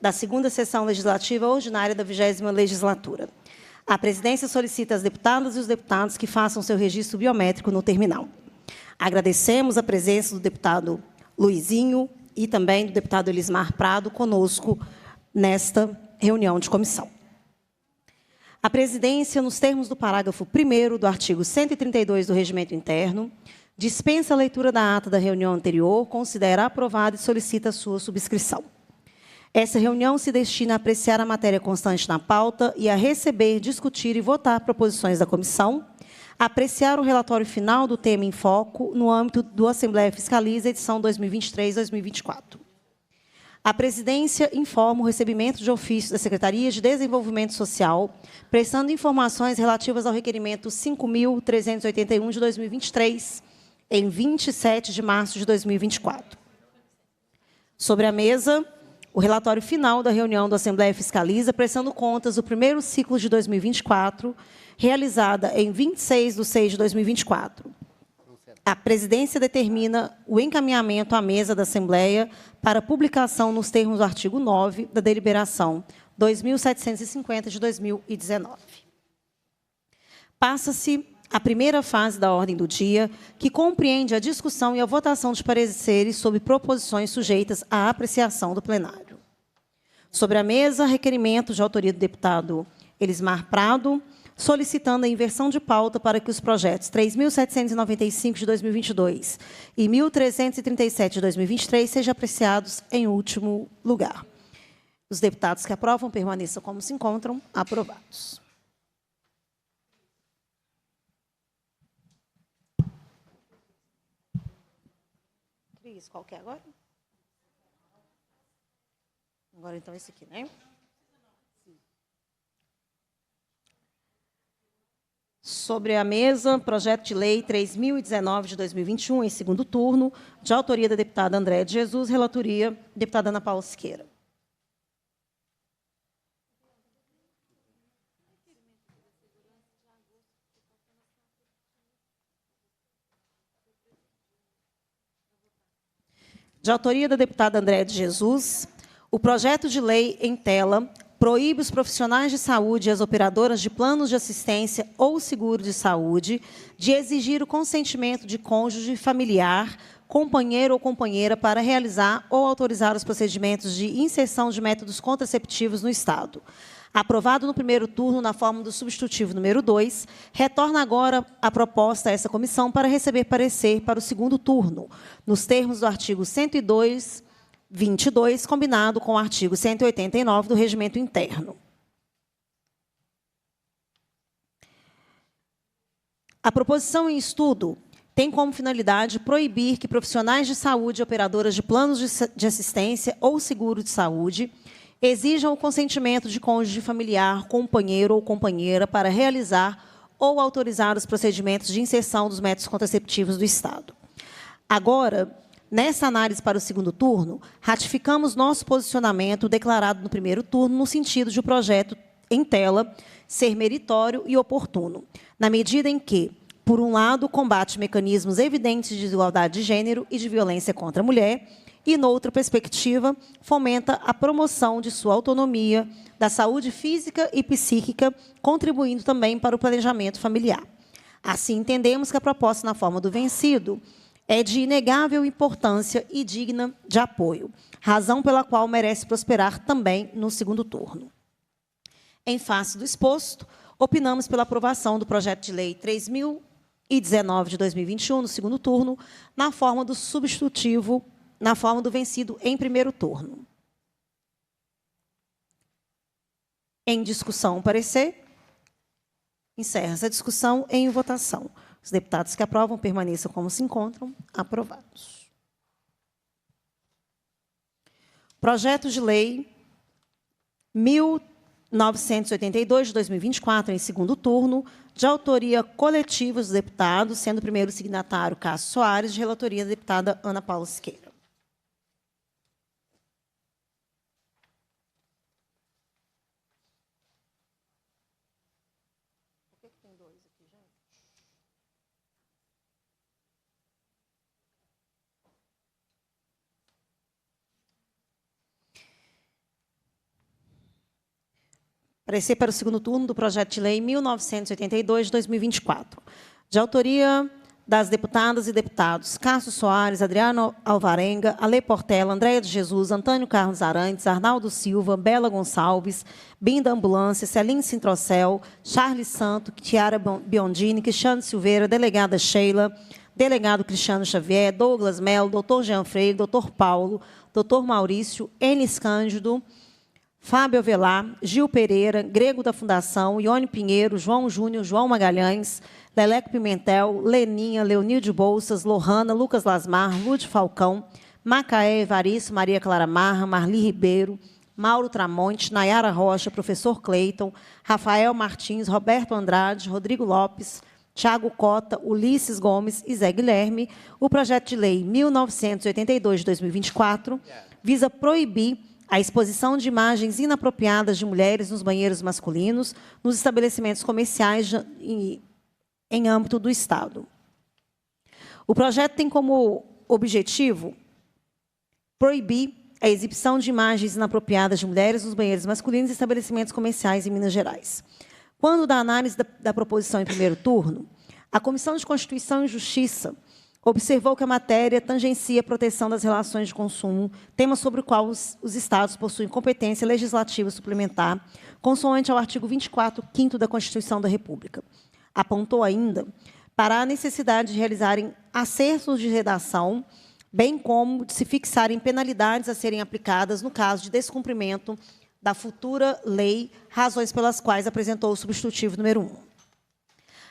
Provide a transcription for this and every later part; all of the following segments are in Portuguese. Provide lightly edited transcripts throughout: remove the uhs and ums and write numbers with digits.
da segunda sessão legislativa ordinária da 20ª legislatura. A presidência solicita às deputadas e os deputados que façam seu registro biométrico no terminal. Agradecemos a presença do deputado Luizinho e também do deputado Elismar Prado conosco nesta reunião de comissão. A presidência, nos termos do parágrafo 1º do artigo 132 do Regimento Interno, dispensa a leitura da ata da reunião anterior, considera aprovada e solicita a sua subscrição. Essa reunião se destina a apreciar a matéria constante na pauta e a receber, discutir e votar proposições da comissão, apreciar o relatório final do tema em foco no âmbito do Assembleia Fiscaliza, edição 2023-2024. A presidência informa o recebimento de ofício da Secretaria de Desenvolvimento Social, prestando informações relativas ao requerimento 5.381 de 2023, em 27 de março de 2024. Sobre a mesa, o relatório final da reunião da Assembleia Fiscaliza, prestando contas do primeiro ciclo de 2024, realizada em 26 de 6 de 2024. A presidência determina o encaminhamento à mesa da Assembleia para publicação nos termos do artigo 9 da deliberação 2.750 de 2019. Passa-se a primeira fase da ordem do dia, que compreende a discussão e a votação de pareceres sobre proposições sujeitas à apreciação do plenário. Sobre a mesa, requerimento de autoria do deputado Elismar Prado, solicitando a inversão de pauta para que os projetos 3.795 de 2022 e 1.337 de 2023 sejam apreciados em último lugar. Os deputados que aprovam permaneçam como se encontram, aprovados. Cris, qual que é agora? Agora, então, esse aqui, né? Sobre a mesa, projeto de lei 3.019 de 2021, em segundo turno, de autoria da deputada Andréa de Jesus, relatoria deputada Ana Paula Siqueira. De autoria da deputada Andréa de Jesus, o projeto de lei em tela proíbe os profissionais de saúde e as operadoras de planos de assistência ou seguro de saúde de exigir o consentimento de cônjuge, familiar, companheiro ou companheira para realizar ou autorizar os procedimentos de inserção de métodos contraceptivos no Estado. Aprovado no primeiro turno na forma do substitutivo número 2, retorna agora a proposta a essa comissão para receber parecer para o segundo turno, nos termos do artigo 102(22), combinado com o artigo 189 do Regimento Interno. A proposição em estudo tem como finalidade proibir que profissionais de saúde e operadoras de planos de assistência ou seguro de saúde exijam o consentimento de cônjuge familiar, companheiro ou companheira para realizar ou autorizar os procedimentos de inserção dos métodos contraceptivos do Estado. Agora, nessa análise para o segundo turno, ratificamos nosso posicionamento declarado no primeiro turno no sentido de o projeto em tela ser meritório e oportuno, na medida em que, por um lado, combate mecanismos evidentes de desigualdade de gênero e de violência contra a mulher, e, noutra perspectiva, fomenta a promoção de sua autonomia, da saúde física e psíquica, contribuindo também para o planejamento familiar. Assim, entendemos que a proposta na forma do vencido é de inegável importância e digna de apoio, razão pela qual merece prosperar também no segundo turno. Em face do exposto, opinamos pela aprovação do projeto de lei 3.019 de 2021, no segundo turno, na forma do substitutivo, na forma do vencido em primeiro turno. Em discussão, parecer. Encerra-se a discussão em votação. Os deputados que aprovam permaneçam como se encontram, aprovados. Projeto de lei 1.982 de 2024, em segundo turno, de autoria coletiva dos deputados, sendo o primeiro signatário Cássio Soares, de relatoria da deputada Ana Paula Siqueira. Parecer para o segundo turno do projeto de lei 1982 de 2024. De autoria das deputadas e deputados Cássio Soares, Adriano Alvarenga, Ale Portela, Andréia de Jesus, Antônio Carlos Arantes, Arnaldo Silva, Bela Gonçalves, Binda Ambulância, Celine Sintrocel, Charles Santo, Tiara Biondini, Cristiano Silveira, delegada Sheila, delegado Cristiano Xavier, Douglas Melo, doutor Jean Freire, doutor Paulo, doutor Maurício, Enes Cândido, Fábio Avelar, Gil Pereira, Grego da Fundação, Ione Pinheiro, João Júnior, João Magalhães, Leleco Pimentel, Leninha, Leonilde Bolsas, Lohana, Lucas Lasmar, Lúdio Falcão, Macaé Evaristo, Maria Clara Marra, Marli Ribeiro, Mauro Tramonte, Nayara Rocha, Professor Cleiton, Rafael Martins, Roberto Andrade, Rodrigo Lopes, Tiago Cota, Ulisses Gomes e Zé Guilherme. O projeto de lei 1982 de 2024 visa proibir a exposição de imagens inapropriadas de mulheres nos banheiros masculinos, nos estabelecimentos comerciais em âmbito do Estado. O projeto tem como objetivo proibir a exibição de imagens inapropriadas de mulheres nos banheiros masculinos e estabelecimentos comerciais em Minas Gerais. Quando da análise da proposição em primeiro turno, a Comissão de Constituição e Justiça observou que a matéria tangencia a proteção das relações de consumo, tema sobre o qual os Estados possuem competência legislativa suplementar, consoante ao artigo 24, 5º da Constituição da República. Apontou ainda para a necessidade de realizarem acertos de redação, bem como de se fixarem penalidades a serem aplicadas no caso de descumprimento da futura lei, razões pelas quais apresentou o substitutivo número 1.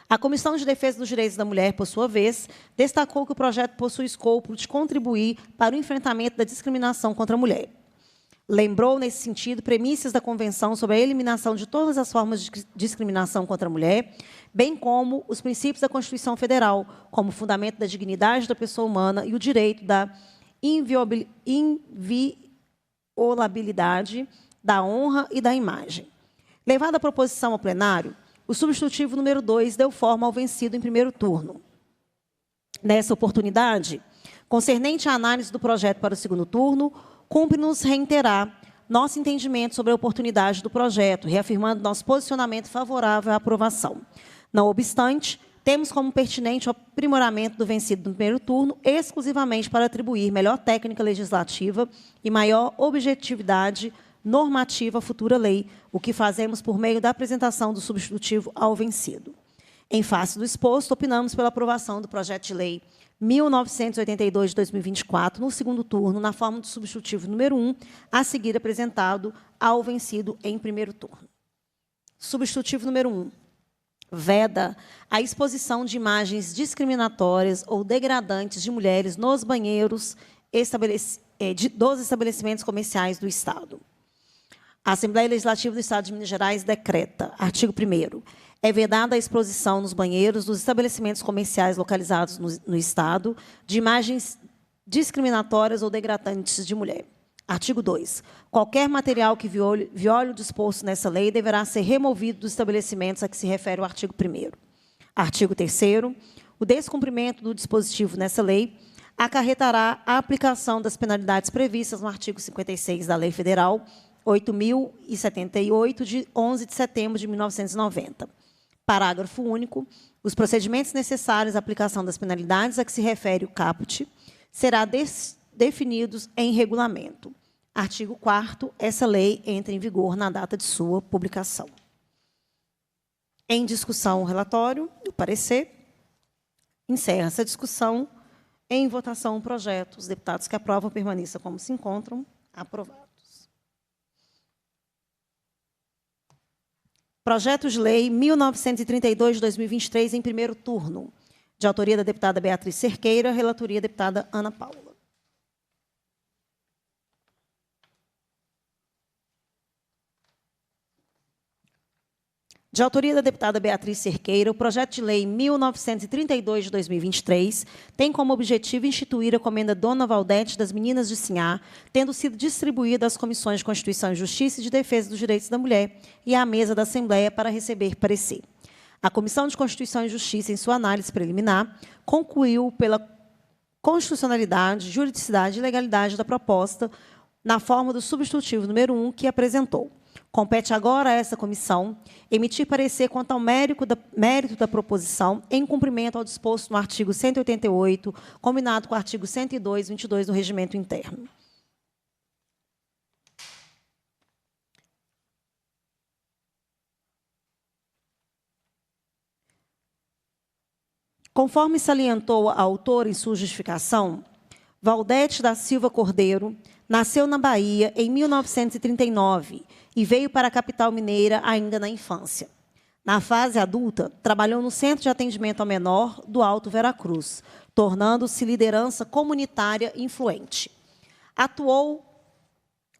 A Comissão de Defesa dos Direitos da Mulher, por sua vez, destacou que o projeto possui escopo de contribuir para o enfrentamento da discriminação contra a mulher. Lembrou, nesse sentido, premissas da Convenção sobre a eliminação de todas as formas de discriminação contra a mulher, bem como os princípios da Constituição Federal, como fundamento da dignidade da pessoa humana e o direito da inviolabilidade, da honra e da imagem. Levada a proposição ao plenário, o substitutivo número 2 deu forma ao vencido em primeiro turno. Nessa oportunidade, concernente à análise do projeto para o segundo turno, cumpre-nos reiterar nosso entendimento sobre a oportunidade do projeto, reafirmando nosso posicionamento favorável à aprovação. Não obstante, temos como pertinente o aprimoramento do vencido no primeiro turno, exclusivamente para atribuir melhor técnica legislativa e maior objetividade normativa à futura lei, o que fazemos por meio da apresentação do substitutivo ao vencido. Em face do exposto, opinamos pela aprovação do projeto de lei 1982 de 2024, no segundo turno, na forma do substitutivo número 1, a seguir apresentado ao vencido em primeiro turno. Substitutivo número 1. Veda a exposição de imagens discriminatórias ou degradantes de mulheres nos banheiros dos estabelecimentos comerciais do Estado. A Assembleia Legislativa do Estado de Minas Gerais decreta, artigo 1º, é vedada a exposição nos banheiros dos estabelecimentos comerciais localizados no Estado de imagens discriminatórias ou degradantes de mulher. Artigo 2. Qualquer material que viole o disposto nessa lei deverá ser removido dos estabelecimentos a que se refere o artigo 1º. Artigo 3º. O descumprimento do dispositivo nessa lei acarretará a aplicação das penalidades previstas no artigo 56 da Lei Federal 8.078, de 11 de setembro de 1990. Parágrafo único. Os procedimentos necessários à aplicação das penalidades a que se refere o caput serão definidos em regulamento. Artigo 4º. Essa lei entra em vigor na data de sua publicação. Em discussão, o relatório, o parecer. Encerra essa discussão. Em votação, o projeto. Os deputados que aprovam permaneçam como se encontram. Aprovados. Projeto de lei 1932 de 2023, em primeiro turno. De autoria da deputada Beatriz Cerqueira, relatoria da deputada Ana Paula. De autoria da deputada Beatriz Cerqueira, o projeto de lei 1932 de 2023 tem como objetivo instituir a Comenda Dona Valdete das Meninas de Sinhá, tendo sido distribuída às Comissões de Constituição e Justiça e de Defesa dos Direitos da Mulher e à mesa da Assembleia para receber parecer. A Comissão de Constituição e Justiça, em sua análise preliminar, concluiu pela constitucionalidade, juridicidade e legalidade da proposta na forma do substitutivo número 1 que apresentou. Compete agora a essa comissão emitir parecer quanto ao mérito da proposição, em cumprimento ao disposto no artigo 188, combinado com o artigo 102, 22 do Regimento Interno. Conforme salientou a autora em sua justificação, Valdete da Silva Cordeiro nasceu na Bahia em 1939 e veio para a capital mineira ainda na infância. Na fase adulta, trabalhou no Centro de Atendimento ao Menor do Alto Veracruz, tornando-se liderança comunitária influente. Atuou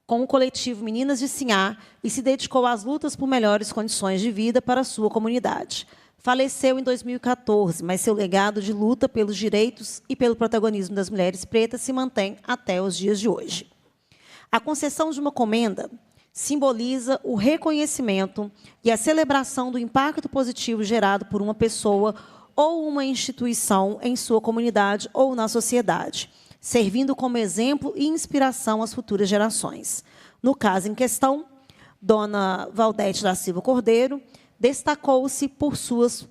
com o coletivo Meninas de Sinhá e se dedicou às lutas por melhores condições de vida para a sua comunidade. Faleceu em 2014, mas seu legado de luta pelos direitos e pelo protagonismo das mulheres pretas se mantém até os dias de hoje. A concessão de uma comenda simboliza o reconhecimento e a celebração do impacto positivo gerado por uma pessoa ou uma instituição em sua comunidade ou na sociedade, servindo como exemplo e inspiração às futuras gerações. No caso em questão, Dona Valdete da Silva Cordeiro destacou-se por suas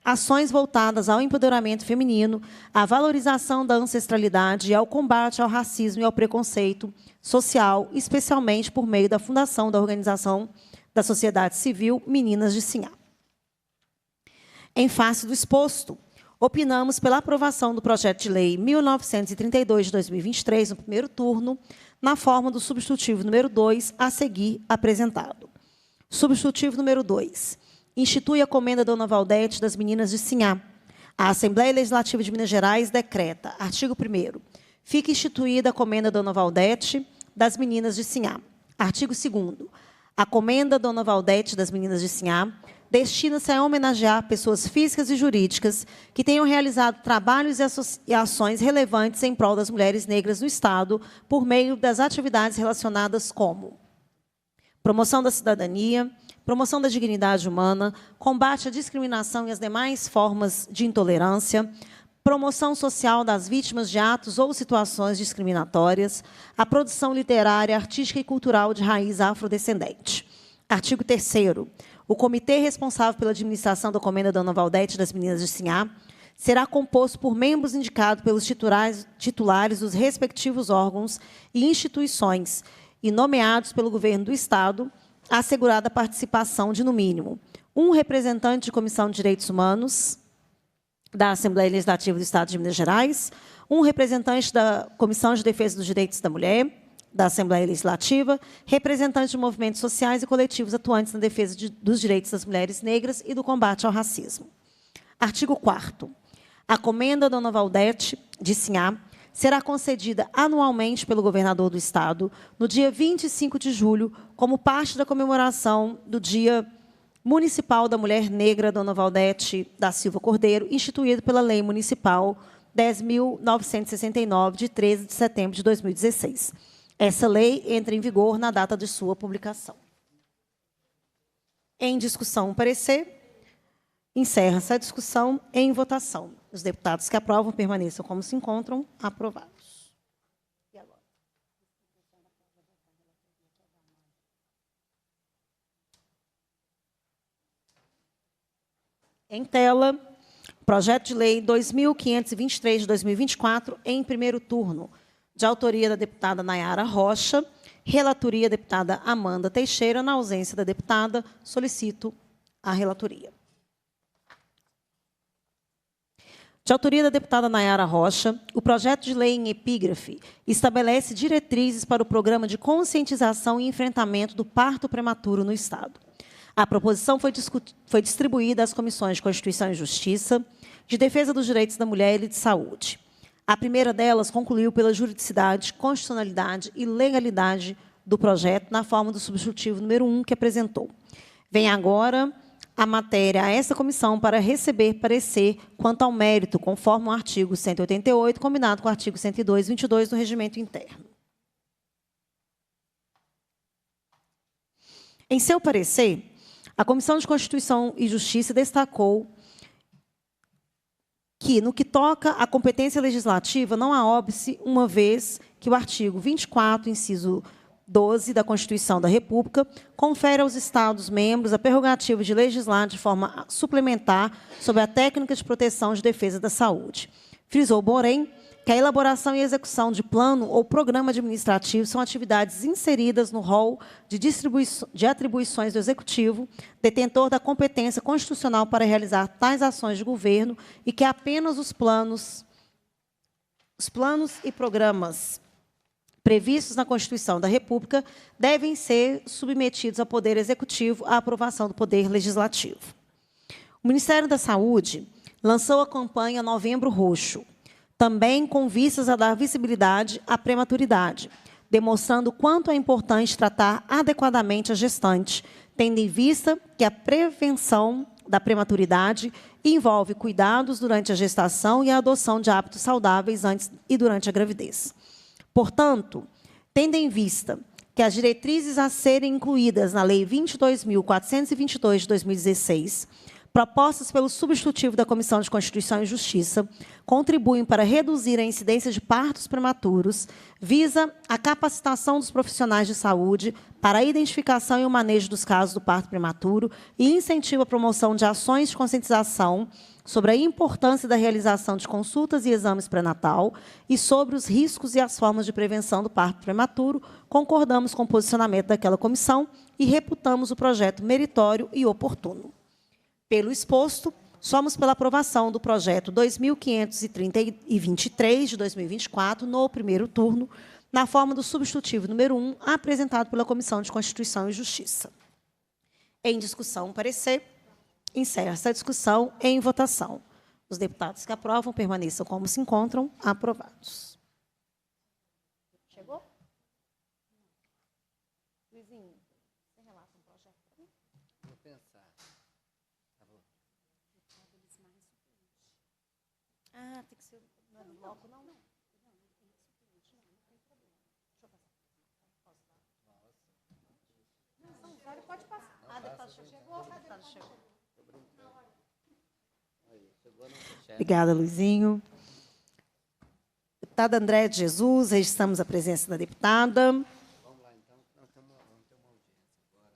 ações voltadas ao empoderamento feminino, à valorização da ancestralidade e ao combate ao racismo e ao preconceito social, especialmente por meio da fundação da Organização da Sociedade Civil Meninas de Sinhá. Em face do exposto, opinamos pela aprovação do projeto de lei 1932 de 2023, no primeiro turno, na forma do substitutivo número 2, a seguir apresentado. Substitutivo número 2. Institui a comenda Dona Valdete das Meninas de Sinhá. A Assembleia Legislativa de Minas Gerais decreta, artigo 1º, fica instituída a comenda Dona Valdete das Meninas de Sinhá. Artigo 2º. A comenda Dona Valdete das Meninas de Sinhá destina-se a homenagear pessoas físicas e jurídicas que tenham realizado trabalhos e ações relevantes em prol das mulheres negras no Estado por meio das atividades relacionadas como promoção da cidadania, promoção da dignidade humana, combate à discriminação e às demais formas de intolerância, promoção social das vítimas de atos ou situações discriminatórias, a produção literária, artística e cultural de raiz afrodescendente. Artigo 3º. O comitê responsável pela administração da comenda Dona Valdete das Meninas de Sinhá será composto por membros indicados pelos titulares dos respectivos órgãos e instituições e nomeados pelo governo do Estado, assegurada a participação de, no mínimo, um representante de Comissão de Direitos Humanos da Assembleia Legislativa do Estado de Minas Gerais, um representante da Comissão de Defesa dos Direitos da Mulher, da Assembleia Legislativa, representantes de movimentos sociais e coletivos atuantes na defesa dos direitos das mulheres negras e do combate ao racismo. Artigo 4º. A comenda Dona Valdete de Sinhá será concedida anualmente pelo governador do Estado, no dia 25 de julho, como parte da comemoração do Dia Municipal da Mulher Negra Dona Valdete da Silva Cordeiro, instituído pela Lei Municipal 10.969, de 13 de setembro de 2016. Essa lei entra em vigor na data de sua publicação. Em discussão, parecer. Encerra-se a discussão em votação. Os deputados que aprovam permaneçam como se encontram, aprovados. E agora? Em tela, projeto de lei 2.523 de 2024, em primeiro turno, de autoria da deputada Nayara Rocha, relatoria da deputada Amanda Teixeira. Na ausência da deputada, solicito a relatoria. De autoria da deputada Nayara Rocha, o projeto de lei em epígrafe estabelece diretrizes para o programa de conscientização e enfrentamento do parto prematuro no Estado. A proposição foi distribuída às comissões de Constituição e Justiça, de Defesa dos Direitos da Mulher e de Saúde. A primeira delas concluiu pela juridicidade, constitucionalidade e legalidade do projeto, na forma do substitutivo número 1 que apresentou. Vem agora a matéria a essa comissão para receber parecer quanto ao mérito, conforme o artigo 188, combinado com o artigo 102, 22 do Regimento Interno. Em seu parecer, a Comissão de Constituição e Justiça destacou que, no que toca à competência legislativa, não há óbice, uma vez que o artigo 24, inciso 12 da Constituição da República, confere aos Estados-membros a prerrogativa de legislar de forma suplementar sobre a técnica de proteção e de defesa da saúde. Frisou, porém, que a elaboração e execução de plano ou programa administrativo são atividades inseridas no rol de atribuições do Executivo, detentor da competência constitucional para realizar tais ações de governo, e que apenas os planos e programas previstos na Constituição da República devem ser submetidos ao Poder Executivo à aprovação do Poder Legislativo. O Ministério da Saúde lançou a campanha Novembro Roxo, também com vistas a dar visibilidade à prematuridade, demonstrando quanto é importante tratar adequadamente a gestante, tendo em vista que a prevenção da prematuridade envolve cuidados durante a gestação e a adoção de hábitos saudáveis antes e durante a gravidez. Portanto, tendo em vista que as diretrizes a serem incluídas na Lei 22.422 de 2016, propostas pelo substitutivo da Comissão de Constituição e Justiça, contribuem para reduzir a incidência de partos prematuros, visa a capacitação dos profissionais de saúde para a identificação e o manejo dos casos do parto prematuro e incentiva a promoção de ações de conscientização sobre a importância da realização de consultas e exames pré-natal e sobre os riscos e as formas de prevenção do parto prematuro, concordamos com o posicionamento daquela comissão e reputamos o projeto meritório e oportuno. Pelo exposto, somos pela aprovação do projeto 2523 de 2024, no primeiro turno, na forma do substitutivo número 1, apresentado pela Comissão de Constituição e Justiça. Em discussão, parecer. Encerra-se a discussão em votação. Os deputados que aprovam permaneçam como se encontram, aprovados. Chegou? Luizinho, você relata um projeto para mim? Vou pensar. Tá bom. Ah, tem que ser no bloco, não? Não. Pode passar. Ah, deputado chegou? Deputado chegou. Obrigada, Luizinho. Deputada Andréia de Jesus, registramos a presença da deputada. Vamos lá, então. Nós vamos ter uma audiência agora.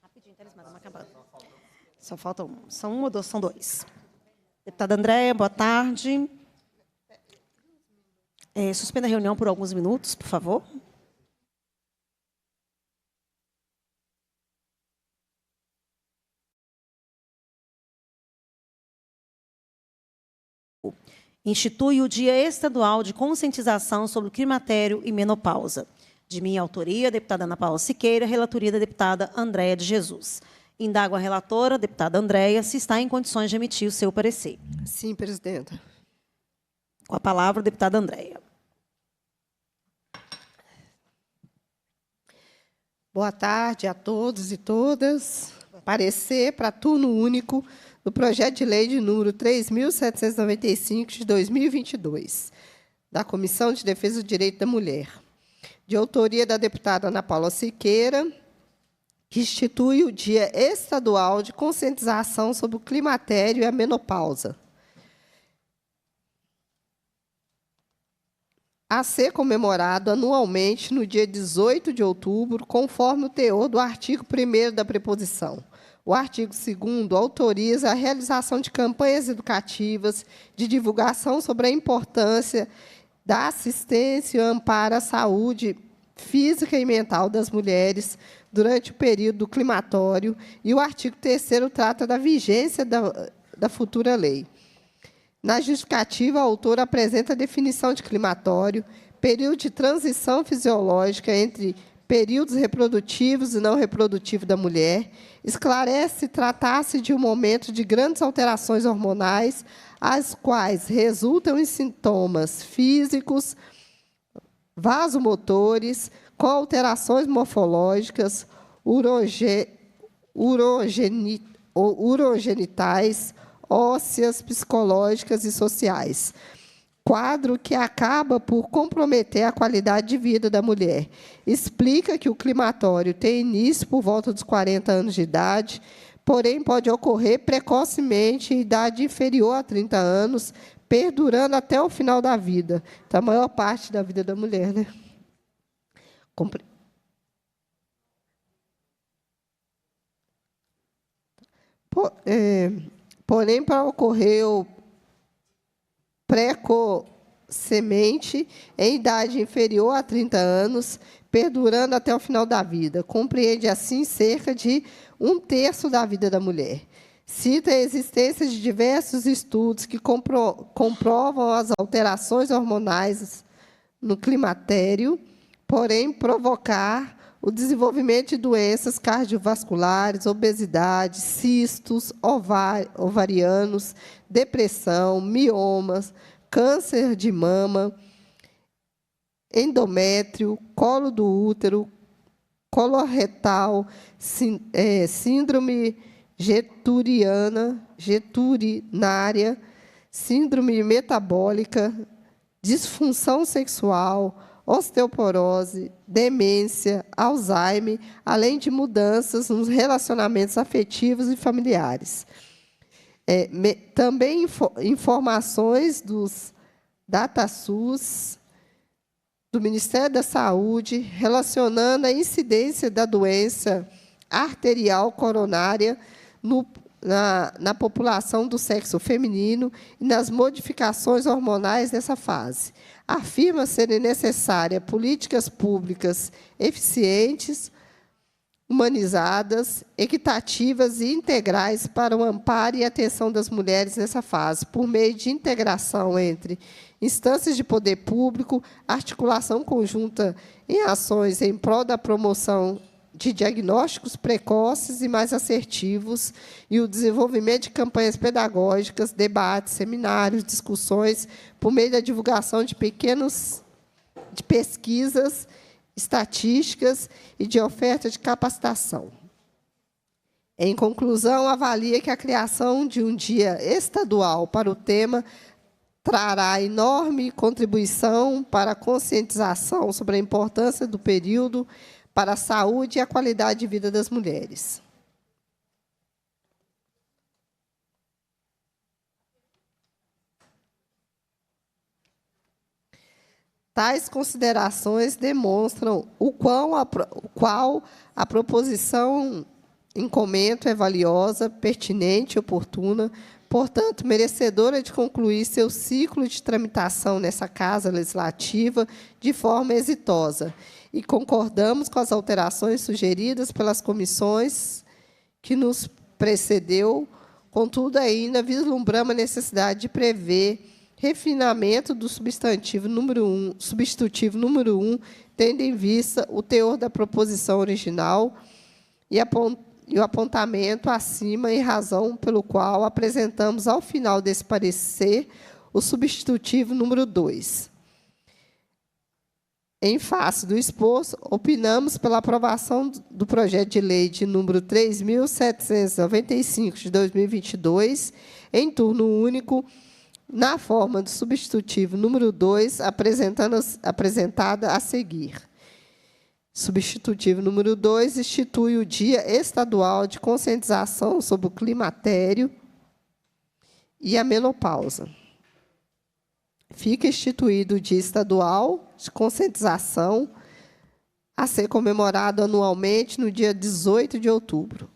Rapidinho, eles mandam acabando. Só falta um. São um ou dois? São dois. Deputada Andréia, boa tarde. Suspenda a reunião por alguns minutos, por favor. Institui o Dia Estadual de Conscientização sobre o Climatério e Menopausa. De minha autoria, deputada Ana Paula Siqueira, relatoria da deputada Andréia de Jesus. Indago a relatora, deputada Andréia, se está em condições de emitir o seu parecer. Sim, presidenta. Com a palavra, deputada Andréia. Boa tarde a todos e todas. Parecer para turno único do projeto de lei de número 3.795, de 2022, da Comissão de Defesa do Direito da Mulher, de autoria da deputada Ana Paula Siqueira, que institui o Dia Estadual de Conscientização sobre o Climatério e a Menopausa, a ser comemorado anualmente no dia 18 de outubro, conforme o teor do artigo 1º da preposição. O artigo 2º autoriza a realização de campanhas educativas de divulgação sobre a importância da assistência e amparo à saúde física e mental das mulheres durante o período climatório, e o artigo 3º trata da vigência da futura lei. Na justificativa, a autora apresenta a definição de climatório, período de transição fisiológica entre períodos reprodutivos e não reprodutivos da mulher, esclarece tratar-se de um momento de grandes alterações hormonais, as quais resultam em sintomas físicos, vasomotores, com alterações morfológicas, urogenitais, ósseas, psicológicas e sociais. Quadro que acaba por comprometer a qualidade de vida da mulher. Explica que o climatório tem início por volta dos 40 anos de idade, porém pode ocorrer precocemente em idade inferior a 30 anos, perdurando até o final da vida. Então, a maior parte da vida da mulher, né? Porém, para ocorrer precocemente, em idade inferior a 30 anos, perdurando até o final da vida. Compreende, assim, cerca de 1/3 da vida da mulher. Cita a existência de diversos estudos que comprovam as alterações hormonais no climatério, porém, provocar o desenvolvimento de doenças cardiovasculares, obesidade, cistos ovarianos, depressão, miomas, câncer de mama, endométrio, colo do útero, coloretal, síndrome geturinária, síndrome metabólica, disfunção sexual, osteoporose, demência, Alzheimer, além de mudanças nos relacionamentos afetivos e familiares. Também informações dos DataSUS, do Ministério da Saúde, relacionando a incidência da doença arterial coronária na população do sexo feminino e nas modificações hormonais nessa fase. Afirma serem necessárias políticas públicas eficientes, humanizadas, equitativas e integrais para o amparo e atenção das mulheres nessa fase, por meio de integração entre instâncias de poder público, articulação conjunta em ações em prol da promoção de diagnósticos precoces e mais assertivos e o desenvolvimento de campanhas pedagógicas, debates, seminários, discussões, por meio da divulgação de pesquisas, estatísticas e de oferta de capacitação. Em conclusão, avalia que a criação de um dia estadual para o tema trará enorme contribuição para a conscientização sobre a importância do período para a saúde e a qualidade de vida das mulheres. Tais considerações demonstram o qual a proposição em comento é valiosa, pertinente e oportuna, portanto, merecedora de concluir seu ciclo de tramitação nessa Casa Legislativa de forma exitosa. E concordamos com as alterações sugeridas pelas comissões que nos precedeu, contudo, ainda vislumbramos a necessidade de prever refinamento do substitutivo número 1, tendo em vista o teor da proposição original e o apontamento acima, em razão pelo qual apresentamos, ao final desse parecer, o substitutivo número 2. Em face do exposto, opinamos pela aprovação do projeto de lei de número 3.795, de 2022, em turno único, na forma do substitutivo número 2, apresentada a seguir. Substitutivo número 2 institui o Dia Estadual de Conscientização sobre o Climatério e a Menopausa. Fica instituído o Dia Estadual de Conscientização, a ser comemorado anualmente no dia 18 de outubro.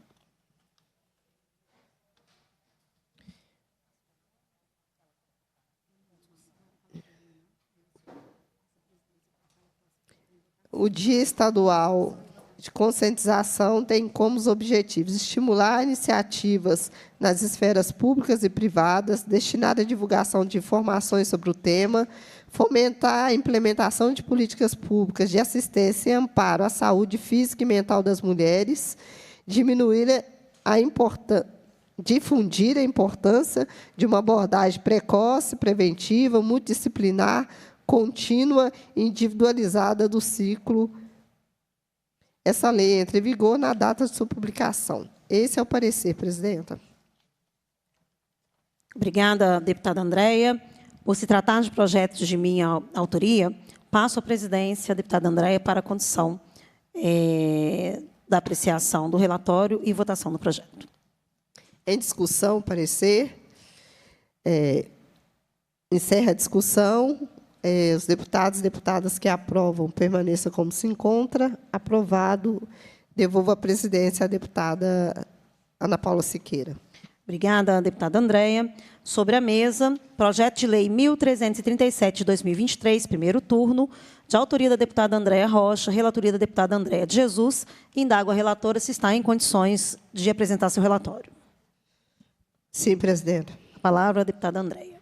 O Dia Estadual de Conscientização tem como objetivos estimular iniciativas nas esferas públicas e privadas destinadas à divulgação de informações sobre o tema, fomentar a implementação de políticas públicas de assistência e amparo à saúde física e mental das mulheres, difundir a importância de uma abordagem precoce, preventiva, multidisciplinar, contínua e individualizada do ciclo. Essa lei entra em vigor na data de sua publicação. Esse é o parecer, presidenta. Obrigada, deputada Andréia. Por se tratar de projetos de minha autoria, passo a presidência, deputada Andréia, para a condução da apreciação do relatório e votação do projeto. Em discussão, parecer. Encerra a discussão. Os deputados e deputadas que aprovam permaneçam como se encontra. Aprovado. Devolvo a presidência à deputada Ana Paula Siqueira. Obrigada, deputada Andréia. Sobre a mesa, projeto de lei 1337 de 2023, primeiro turno, de autoria da deputada Andréia Rocha, relatoria da deputada Andréia de Jesus. Indago a relatora se está em condições de apresentar seu relatório. Sim, presidente. A palavra à deputada Andréia.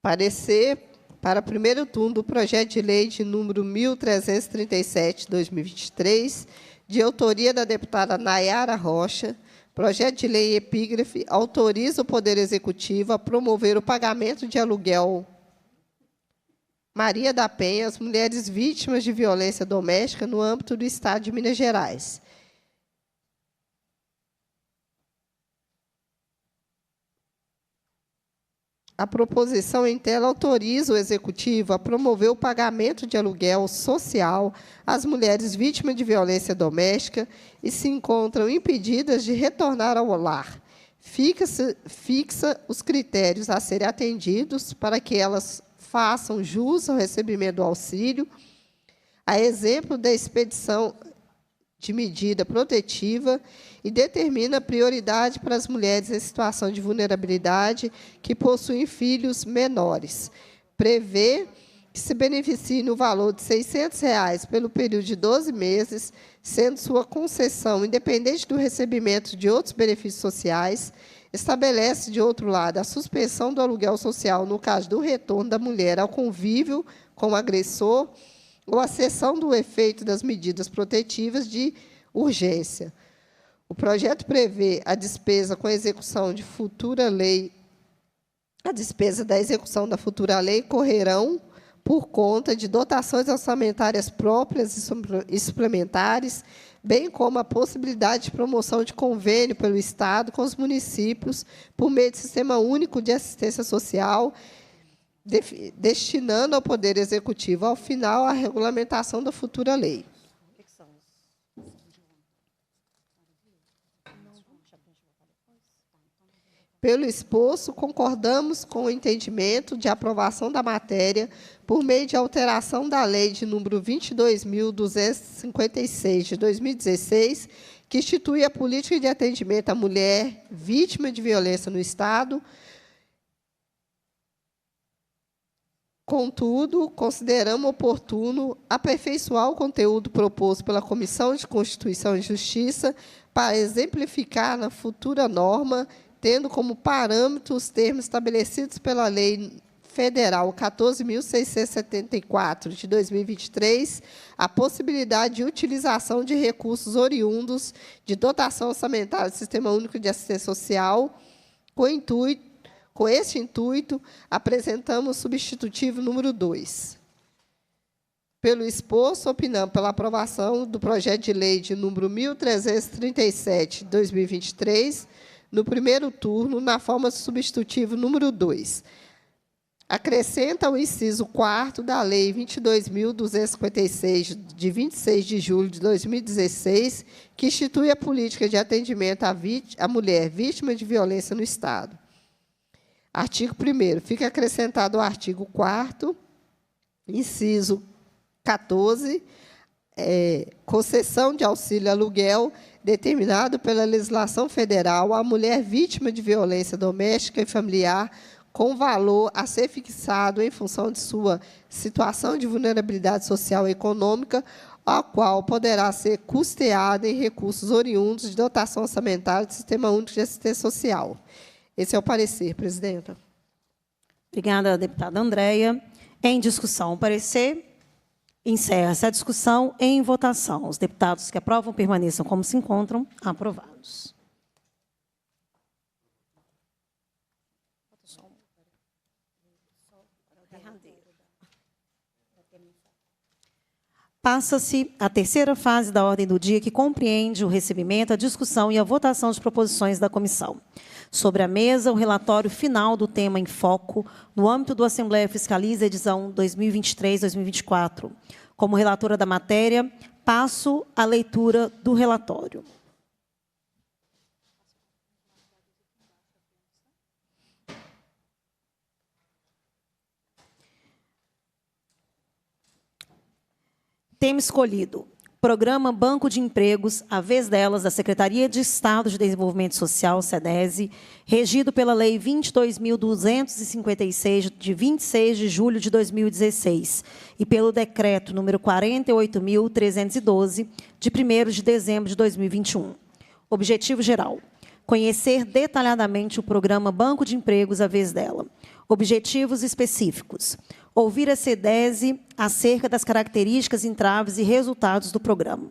Parecer para primeiro turno do projeto de lei de número 1337 de 2023, de autoria da deputada Nayara Rocha. Projeto de lei epígrafe autoriza o Poder Executivo a promover o pagamento de aluguel Maria da Penha às mulheres vítimas de violência doméstica no âmbito do Estado de Minas Gerais. A proposição em tela autoriza o Executivo a promover o pagamento de aluguel social às mulheres vítimas de violência doméstica e se encontram impedidas de retornar ao lar. Fixa os critérios a serem atendidos para que elas façam jus ao recebimento do auxílio, a exemplo da expedição de medida protetiva, e determina prioridade para as mulheres em situação de vulnerabilidade que possuem filhos menores. Prevê que se beneficie no valor de R$ 600 pelo período de 12 meses, sendo sua concessão independente do recebimento de outros benefícios sociais. Estabelece, de outro lado, a suspensão do aluguel social no caso do retorno da mulher ao convívio com o agressor ou a cessão do efeito das medidas protetivas de urgência. O projeto prevê a despesa com a execução de futura lei. A despesa da execução da futura lei correrão por conta de dotações orçamentárias próprias e suplementares, bem como a possibilidade de promoção de convênio pelo Estado com os municípios por meio do Sistema Único de Assistência Social, destinando ao Poder Executivo, ao final, a regulamentação da futura lei. Pelo exposto, concordamos com o entendimento de aprovação da matéria por meio de alteração da Lei de número 22.256, de 2016, que institui a política de atendimento à mulher vítima de violência no Estado. Contudo, consideramos oportuno aperfeiçoar o conteúdo proposto pela Comissão de Constituição e Justiça para exemplificar na futura norma, tendo como parâmetro os termos estabelecidos pela Lei Federal 14.674, de 2023, a possibilidade de utilização de recursos oriundos de dotação orçamentária do Sistema Único de Assistência Social. Com este intuito, apresentamos o substitutivo número 2. Pelo exposto, opinamos pela aprovação do projeto de lei de número 1337, de 2023, no primeiro turno, na forma substitutivo número 2. Acrescenta o inciso 4º da Lei 22.256, de 26 de julho de 2016, que institui a política de atendimento à mulher vítima de violência no Estado. Artigo 1º. Fica acrescentado o artigo 4º, inciso 14, concessão de auxílio aluguel determinado pela legislação federal à mulher vítima de violência doméstica e familiar, com valor a ser fixado em função de sua situação de vulnerabilidade social e econômica, a qual poderá ser custeada em recursos oriundos de dotação orçamentária do Sistema Único de Assistência Social. Esse é o parecer, presidenta. Obrigada, deputada Andréia. Em discussão, o parecer. Encerra-se a discussão. Em votação, os deputados que aprovam permaneçam como se encontram. Aprovados. Passa-se a terceira fase da ordem do dia, que compreende o recebimento, a discussão e a votação de proposições da comissão. Sobre a mesa, o relatório final do tema em foco, no âmbito do Assembleia Fiscaliza, edição 2023-2024. Como relatora da matéria, passo a leitura do relatório. Tema escolhido: Programa Banco de Empregos, a vez delas, da Secretaria de Estado de Desenvolvimento Social, SEDESE, regido pela Lei 22.256, de 26 de julho de 2016, e pelo Decreto número 48.312, de 1º de dezembro de 2021. Objetivo geral: conhecer detalhadamente o Programa Banco de Empregos, a vez dela. Objetivos específicos: ouvir a SEDESE acerca das características, entraves e resultados do programa.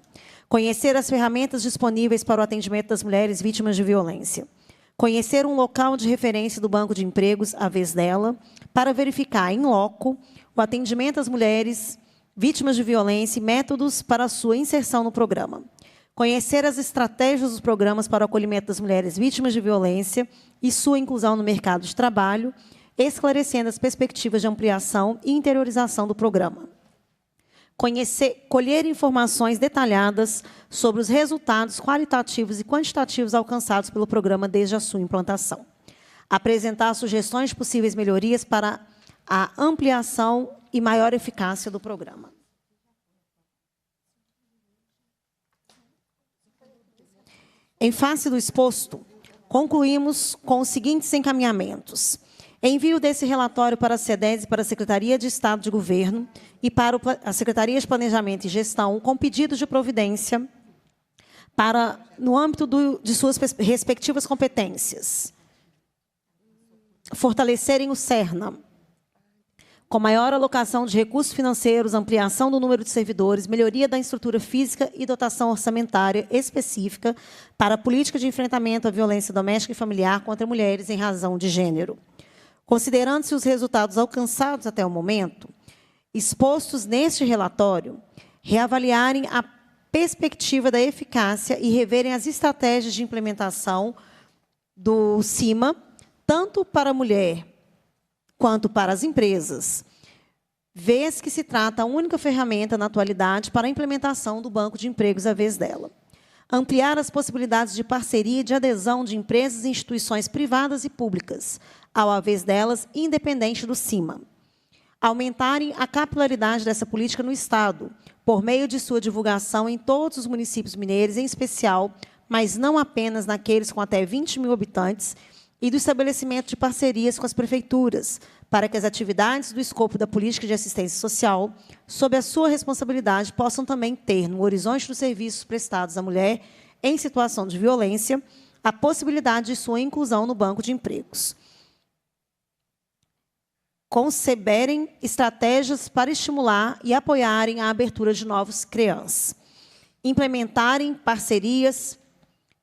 Conhecer as ferramentas disponíveis para o atendimento das mulheres vítimas de violência. Conhecer um local de referência do Banco de Empregos, à vez dela, para verificar, em loco, o atendimento às mulheres vítimas de violência e métodos para a sua inserção no programa. Conhecer as estratégias dos programas para o acolhimento das mulheres vítimas de violência e sua inclusão no mercado de trabalho, esclarecendo as perspectivas de ampliação e interiorização do programa. Colher informações detalhadas sobre os resultados qualitativos e quantitativos alcançados pelo programa desde a sua implantação. Apresentar sugestões de possíveis melhorias para a ampliação e maior eficácia do programa. Em face do exposto, concluímos com os seguintes encaminhamentos: envio desse relatório para a SEDESE e para a Secretaria de Estado de Governo e para a Secretaria de Planejamento e Gestão, com pedidos de providência para, no âmbito de suas respectivas competências, fortalecerem o SERNA, com maior alocação de recursos financeiros, ampliação do número de servidores, melhoria da estrutura física e dotação orçamentária específica para a política de enfrentamento à violência doméstica e familiar contra mulheres em razão de gênero. Considerando-se os resultados alcançados até o momento, expostos neste relatório, reavaliarem a perspectiva da eficácia e reverem as estratégias de implementação do CIMA, tanto para a mulher quanto para as empresas, vez que se trata a única ferramenta na atualidade para a implementação do Banco de Empregos, à vez dela. Ampliar as possibilidades de parceria e de adesão de empresas e instituições privadas e públicas, ao avés delas, independente do CIMA. Aumentarem a capilaridade dessa política no Estado, por meio de sua divulgação em todos os municípios mineiros, em especial, mas não apenas naqueles com até 20 mil habitantes, e do estabelecimento de parcerias com as prefeituras, para que as atividades do escopo da política de assistência social, sob a sua responsabilidade, possam também ter, no horizonte dos serviços prestados à mulher em situação de violência, a possibilidade de sua inclusão no Banco de Empregos. Conceberem estratégias para estimular e apoiarem a abertura de novos CREANs. Implementarem parcerias,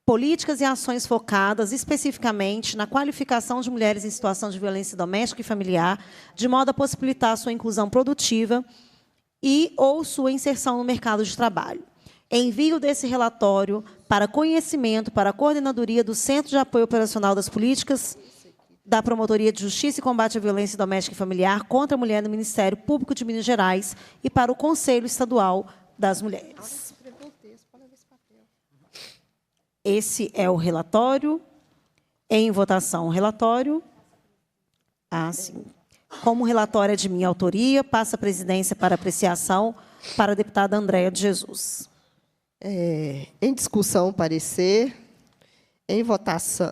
políticas e ações focadas especificamente na qualificação de mulheres em situação de violência doméstica e familiar, de modo a possibilitar sua inclusão produtiva e ou sua inserção no mercado de trabalho. Envio desse relatório para conhecimento para a Coordenadoria do Centro de Apoio Operacional das Políticas da Promotoria de Justiça e Combate à Violência Doméstica e Familiar contra a Mulher no Ministério Público de Minas Gerais e para o Conselho Estadual das Mulheres. Esse é o relatório. Em votação, o relatório. Sim. Como o relatório é de minha autoria, passa a presidência para apreciação para a deputada Andréia de Jesus. Em discussão, o parecer. Em votação,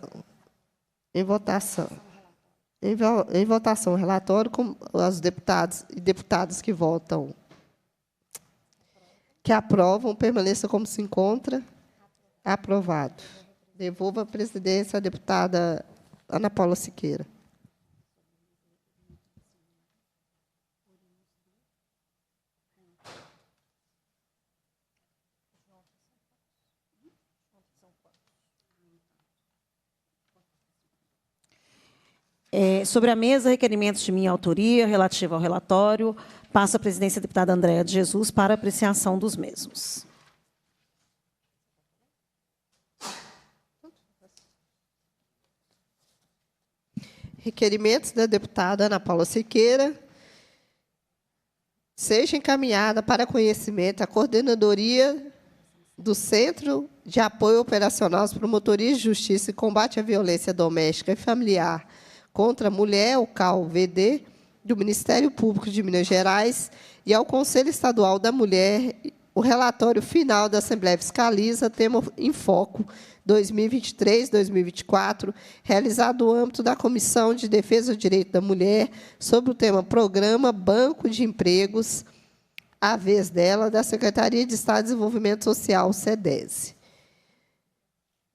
o relatório, com os deputados e deputadas que votam, que aprovam, permaneça como se encontra. Aprovado. Devolvo a presidência à deputada Ana Paula Siqueira. Sobre a mesa, requerimentos de minha autoria relativo ao relatório. Passo a presidência à deputada Andréia de Jesus para apreciação dos mesmos. Requerimentos da deputada Ana Paula Siqueira. Seja encaminhada para conhecimento a Coordenadoria do Centro de Apoio Operacional às Promotorias de Justiça e Combate à Violência Doméstica e Familiar contra a Mulher, o CAL-VD, do Ministério Público de Minas Gerais e ao Conselho Estadual da Mulher o relatório final da Assembleia Fiscaliza, tema em foco 2023-2024, realizado no âmbito da Comissão de Defesa do Direito da Mulher, sobre o tema Programa Banco de Empregos, a vez dela, da Secretaria de Estado de Desenvolvimento Social, SEDESE.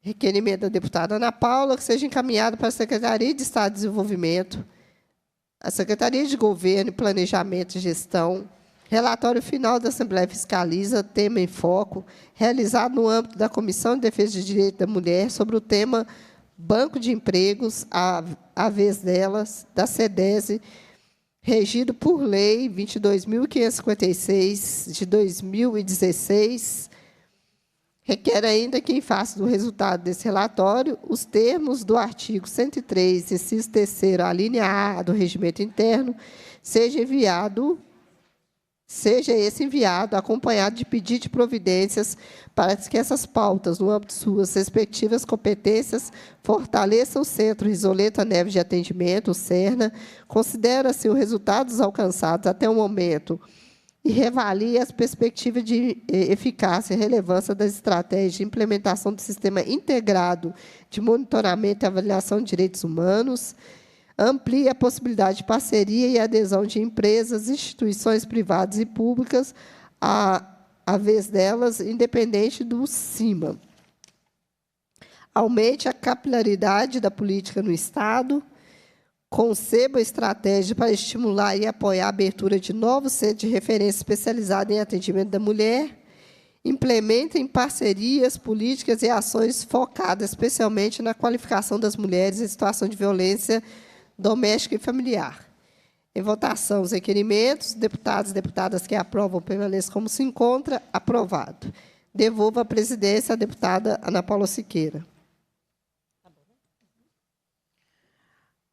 Requerimento da deputada Ana Paula, que seja encaminhado para a Secretaria de Estado de Desenvolvimento, a Secretaria de Governo, Planejamento e Gestão, relatório final da Assembleia Fiscaliza, tema em foco, realizado no âmbito da Comissão de Defesa do Direito da Mulher, sobre o tema Banco de Empregos, a vez delas, da SEDESE, regido por Lei 22.556, de 2016, requer ainda que, em face do resultado desse relatório, os termos do artigo 103, inciso 3º, a linha A do Regimento Interno, seja esse enviado acompanhado de pedido de providências para que essas pautas, no âmbito de suas respectivas competências, fortaleçam o Centro Risoleta Neves de Atendimento, o CERNA, considera-se os resultados alcançados até o momento e reavalie as perspectivas de eficácia e relevância das estratégias de implementação do Sistema Integrado de Monitoramento e Avaliação de Direitos Humanos, amplie a possibilidade de parceria e adesão de empresas, instituições privadas e públicas, a vez delas, independente do CIMA. Aumente a capilaridade da política no Estado, conceba estratégia para estimular e apoiar a abertura de novos centros de referência especializados em atendimento da mulher, implementem parcerias, políticas e ações focadas especialmente na qualificação das mulheres em situação de violência doméstica e familiar. Em votação, os requerimentos. Deputados e deputadas que aprovam permaneçam como se encontra. Aprovado. Devolvo a presidência à deputada Ana Paula Siqueira.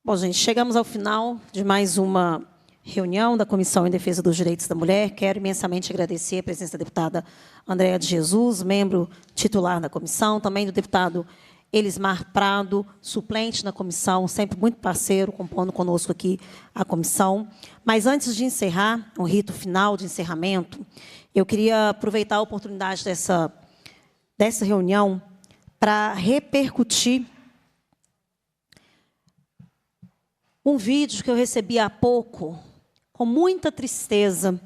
Bom, gente, chegamos ao final de mais uma reunião da Comissão em Defesa dos Direitos da Mulher. Quero imensamente agradecer a presença da deputada Andréa de Jesus, membro titular da comissão, também do deputado Elismar Prado, suplente na comissão, sempre muito parceiro, compondo conosco aqui a comissão. Mas, antes de encerrar, um rito final de encerramento, eu queria aproveitar a oportunidade dessa reunião para repercutir um vídeo que eu recebi há pouco, com muita tristeza,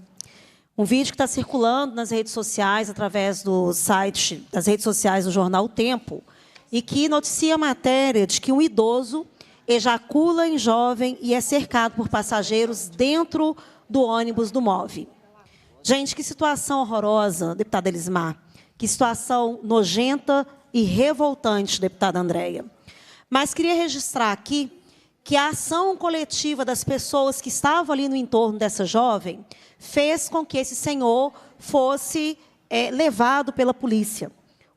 um vídeo que está circulando nas redes sociais, através do site, das redes sociais do jornal O Tempo, e que noticia a matéria de que um idoso ejacula em jovem e é cercado por passageiros dentro do ônibus do MOVE. Gente, que situação horrorosa, deputada Elismar. Que situação nojenta e revoltante, deputada Andréia. Mas queria registrar aqui que a ação coletiva das pessoas que estavam ali no entorno dessa jovem fez com que esse senhor fosse levado pela polícia.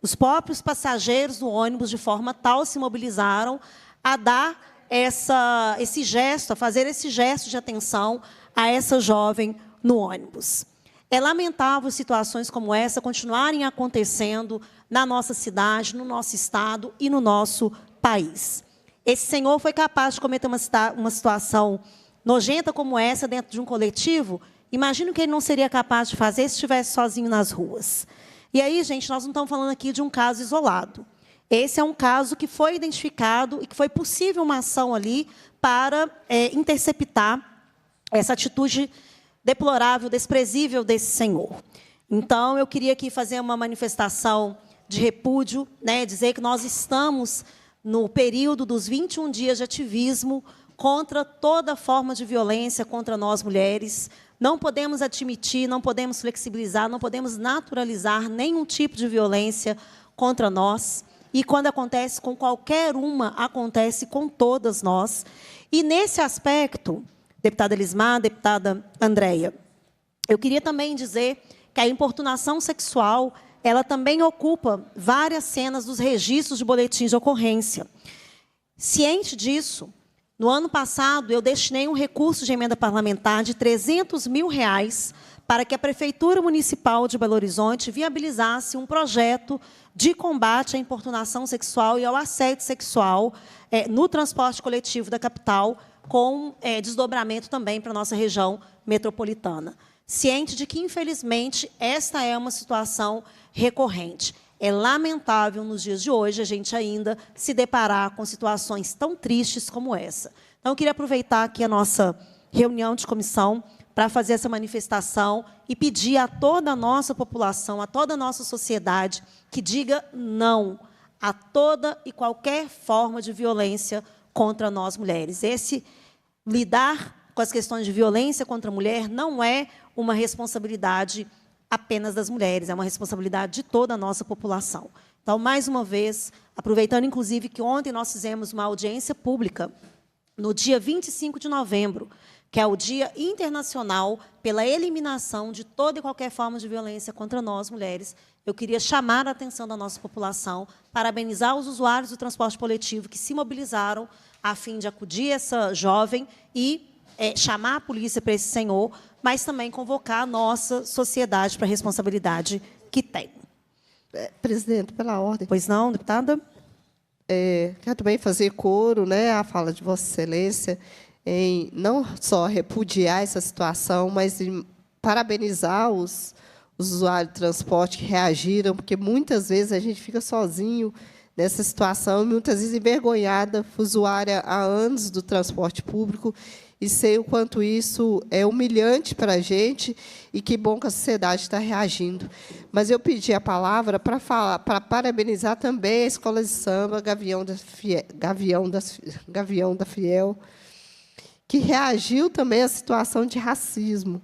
Os próprios passageiros do ônibus, de forma tal, se mobilizaram a dar esse gesto, a fazer esse gesto de atenção a essa jovem no ônibus. É lamentável situações como essa continuarem acontecendo na nossa cidade, no nosso estado e no nosso país. Esse senhor foi capaz de cometer uma situação nojenta como essa dentro de um coletivo. Imagino que ele não seria capaz de fazer se estivesse sozinho nas ruas. E aí, gente, nós não estamos falando aqui de um caso isolado. Esse é um caso que foi identificado e que foi possível uma ação ali para interceptar essa atitude deplorável, desprezível desse senhor. Então, eu queria aqui fazer uma manifestação de repúdio, dizer que nós estamos no período dos 21 dias de ativismo contra toda forma de violência contra nós mulheres. Não podemos admitir, não podemos flexibilizar, não podemos naturalizar nenhum tipo de violência contra nós. E quando acontece com qualquer uma, acontece com todas nós. E nesse aspecto, deputada Elismar, deputada Andréia, eu queria também dizer que a importunação sexual, ela também ocupa várias cenas dos registros de boletins de ocorrência. Ciente disso, no ano passado, eu destinei um recurso de emenda parlamentar de R$300 mil para que a Prefeitura Municipal de Belo Horizonte viabilizasse um projeto de combate à importunação sexual e ao assédio sexual no transporte coletivo da capital, com desdobramento também para a nossa região metropolitana. Ciente de que, infelizmente, esta é uma situação recorrente. É lamentável, nos dias de hoje, a gente ainda se deparar com situações tão tristes como essa. Então, eu queria aproveitar aqui a nossa reunião de comissão para fazer essa manifestação e pedir a toda a nossa população, a toda a nossa sociedade, que diga não a toda e qualquer forma de violência contra nós, mulheres. Lidar com as questões de violência contra a mulher não é uma responsabilidade apenas das mulheres, é uma responsabilidade de toda a nossa população. Então, mais uma vez, aproveitando, inclusive, que ontem nós fizemos uma audiência pública, no dia 25 de novembro, que é o Dia Internacional pela Eliminação de toda e qualquer forma de violência contra nós, mulheres, eu queria chamar a atenção da nossa população, parabenizar os usuários do transporte coletivo que se mobilizaram a fim de acudir essa jovem e chamar a polícia para esse senhor, mas também convocar a nossa sociedade para a responsabilidade que tem. Presidente, pela ordem. Pois não, deputada? Quero também fazer coro, né, à fala de Vossa Excelência, em não só repudiar essa situação, mas em parabenizar os usuários de transporte que reagiram, porque muitas vezes a gente fica sozinho nessa situação, muitas vezes envergonhada, usuária há anos do transporte público, e sei o quanto isso é humilhante para a gente, e que bom que a sociedade está reagindo. Mas eu pedi a palavra para parabenizar também a Escola de Samba Gavião da Fiel, que reagiu também à situação de racismo.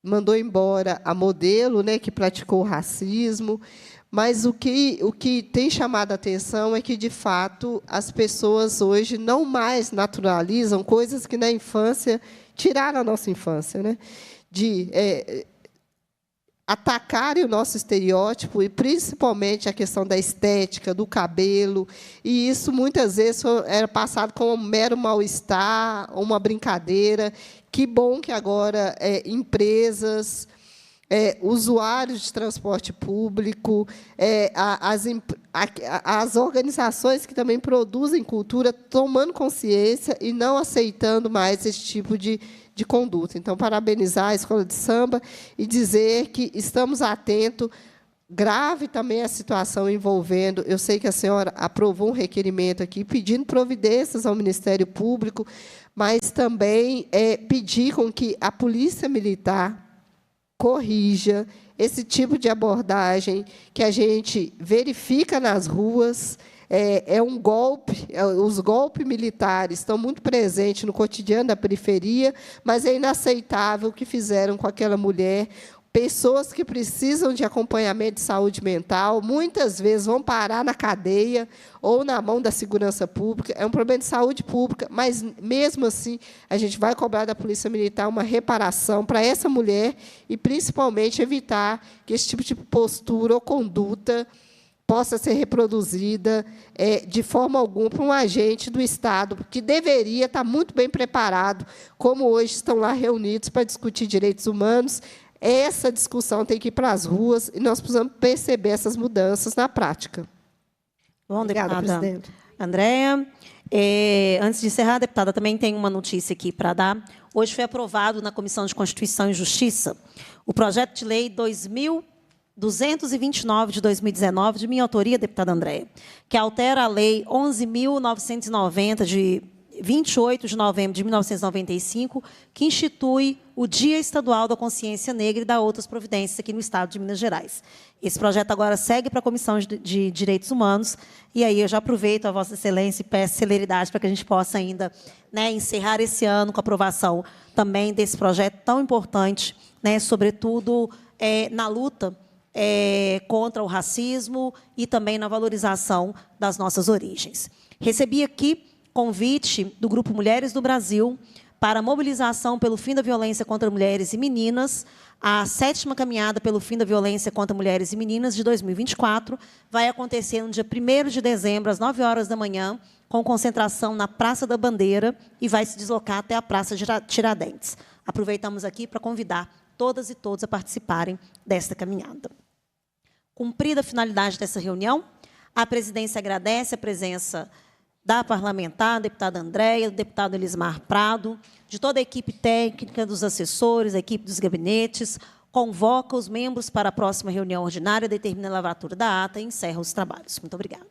Mandou embora a modelo, né, que praticou o racismo, mas o que tem chamado a atenção é que, de fato, as pessoas hoje não mais naturalizam coisas que, na infância, tiraram a nossa infância, né? De atacarem o nosso estereótipo, e principalmente a questão da estética, do cabelo, e isso, muitas vezes, era passado como um mero mal-estar, uma brincadeira. Que bom que agora empresas, usuários de transporte público, as organizações que também produzem cultura, tomando consciência e não aceitando mais esse tipo de conduta. Então, parabenizar a Escola de Samba e dizer que estamos atentos. Grave também a situação envolvendo, eu sei que a senhora aprovou um requerimento aqui pedindo providências ao Ministério Público, mas também pedir com que a Polícia Militar corrija esse tipo de abordagem que a gente verifica nas ruas. É um golpe, os golpes militares estão muito presentes no cotidiano da periferia, mas é inaceitável o que fizeram com aquela mulher. Pessoas que precisam de acompanhamento de saúde mental, muitas vezes vão parar na cadeia ou na mão da segurança pública. É um problema de saúde pública, mas, mesmo assim, a gente vai cobrar da Polícia Militar uma reparação para essa mulher e, principalmente, evitar que esse tipo de postura ou conduta possa ser reproduzida de forma alguma por um agente do Estado, que deveria estar muito bem preparado, como hoje estão lá reunidos para discutir direitos humanos. Essa discussão tem que ir para as ruas e nós precisamos perceber essas mudanças na prática. Bom, Obrigada, deputada presidente. Andréa. Antes de encerrar, deputada, também tem uma notícia aqui para dar. Hoje foi aprovado na Comissão de Constituição e Justiça o projeto de lei 2229 de 2019, de minha autoria, deputada Andréa, que altera a Lei 11.990, de 28 de novembro de 1995, que institui o Dia Estadual da Consciência Negra e dá outras providências aqui no Estado de Minas Gerais. Esse projeto agora segue para a Comissão de Direitos Humanos, e aí eu já aproveito a Vossa Excelência e peço celeridade para que a gente possa ainda, né, encerrar esse ano com a aprovação também desse projeto tão importante, né, sobretudo na luta contra o racismo e também na valorização das nossas origens. Recebi aqui convite do Grupo Mulheres do Brasil para a mobilização pelo fim da violência contra mulheres e meninas. A 7ª caminhada pelo fim da violência contra mulheres e meninas de 2024 vai acontecer no dia 1º de dezembro, às 9 horas da manhã, com concentração na Praça da Bandeira e vai se deslocar até a Praça de Tiradentes. Aproveitamos aqui para convidar todas e todos a participarem desta caminhada. Cumprida a finalidade dessa reunião, A presidência agradece a presença da parlamentar, deputada Andréia, do deputado Elismar Prado, de toda a equipe técnica, dos assessores, a equipe dos gabinetes, convoca os membros para a próxima reunião ordinária, determina a lavratura da ata e encerra os trabalhos. Muito obrigada.